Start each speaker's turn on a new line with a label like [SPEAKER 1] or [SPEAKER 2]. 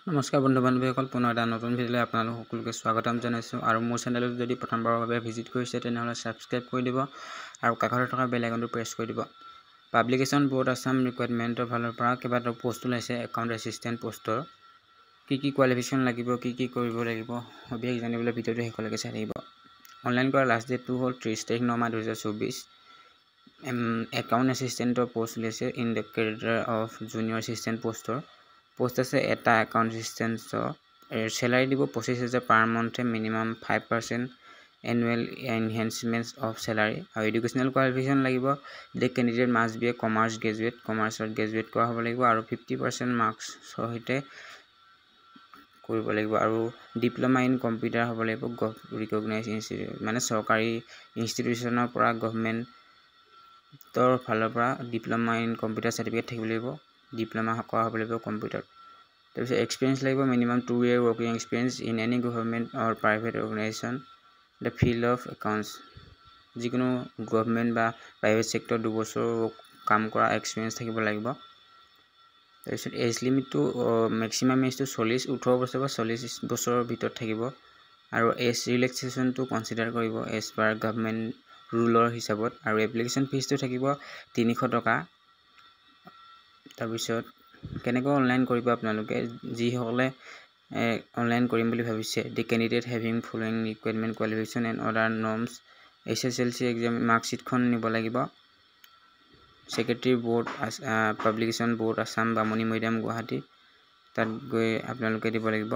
[SPEAKER 1] নমস্কাৰ বন্ধু বান্ধৱীসকল, পুনৰ এটা নতুন ভিডিঅ'লৈ আপোনালোক সকলোকে স্বাগতম জনাইছোঁ। আৰু মোৰ চেনেলত যদি প্ৰথমবাৰৰ বাবে ভিজিট কৰিছে তেনেহ'লে ছাবস্ক্ৰাইব কৰি দিব আৰু কাষতে থকা বেল আইকনটো প্ৰেছ কৰি দিব। পাব্লিকেশ্যন বোৰ্ড আছাম ৰিকুৱাৰমেণ্টৰ ফালৰ পৰা কেইবাটাও পোষ্ট ওলাইছে একাউণ্ট এছিষ্টেণ্ট পোষ্টৰ। কি কোৱালিফিকেশ্যন লাগিব, কি কৰিব লাগিব সবিশেষ জানিবলৈ ভিডিঅ'টো শেষলৈকে চাই থাকিব। অনলাইন কৰাৰ লাষ্ট ডেটটো হ'ল 30 তাৰিখ 9 মাহ 2024। একাউণ্ট এছিষ্টেণ্টৰ পোষ্ট উলিয়াইছে in the career of junior assistant পোষ্টৰ। পোষ্ট আছে এটা একাউণ্ট এছিষ্টেণ্টৰ। চেলাৰী দিব 25,000 পাৰ মান্থে, minimum 5% annual enhancement of salary. আৰু এডুকেশ্যনেল কোৱালিফিকেশ্যন লাগিব the candidate must B A commerce graduate, কমাৰ্চত গ্ৰেজুৱেট কৰা হ'ব লাগিব আৰু 50% মাৰ্কছৰ সৈতে কৰিব লাগিব। আৰু ডিপ্ল'মা ইন কম্পিউটাৰ হ'ব লাগিব ৰিকগনাইজ ইনষ্টিটিউট, মানে চৰকাৰী ইনষ্টিটিউশ্যনৰ পৰা গভৰ্ণমেণ্টৰ ফালৰ পৰা ডিপ্ল'মা ইন কম্পিউটাৰ চাৰ্টিফিকেট থাকিব লাগিব, ডিপ্ল'মা কৰা হ'ব লাগিব কম্পিউটাৰত। তাৰপিছত এক্সপিৰিয়েঞ্চ লাগিব minimum 2 year working experience in any government or private organisation the field of accounts. যিকোনো গভৰ্ণমেণ্ট বা প্ৰাইভেট ছেক্টৰ 2 বছৰ কাম কৰা এক্সপিৰিয়েঞ্চ থাকিব লাগিব। তাৰপিছত এজ লিমিটটো মেক্সিমাম এজটো 18 বছৰ বা 40 বছৰৰ ভিতৰত থাকিব। আৰু এজ ৰিলেক্সেশ্যনটো কনচিডাৰ কৰিব এজ পাৰ গভৰ্ণমেণ্ট ৰুলৰ হিচাপত। আৰু এপ্লিকেশ্যন ফিজটো থাকিব 300 টকা। তাৰপিছত কেনেকৈ অনলাইন কৰিব আপোনালোকে, যিসকলে অনলাইন কৰিম বুলি ভাবিছে, the candidate having following requirement qualification and other norms. SSLC exam মাৰ্কশ্বিটখন নিব লাগিব। Secretary board publication board Assam Bamuni Maidam Guwahati, তাত গৈ আপোনালোকে দিব লাগিব।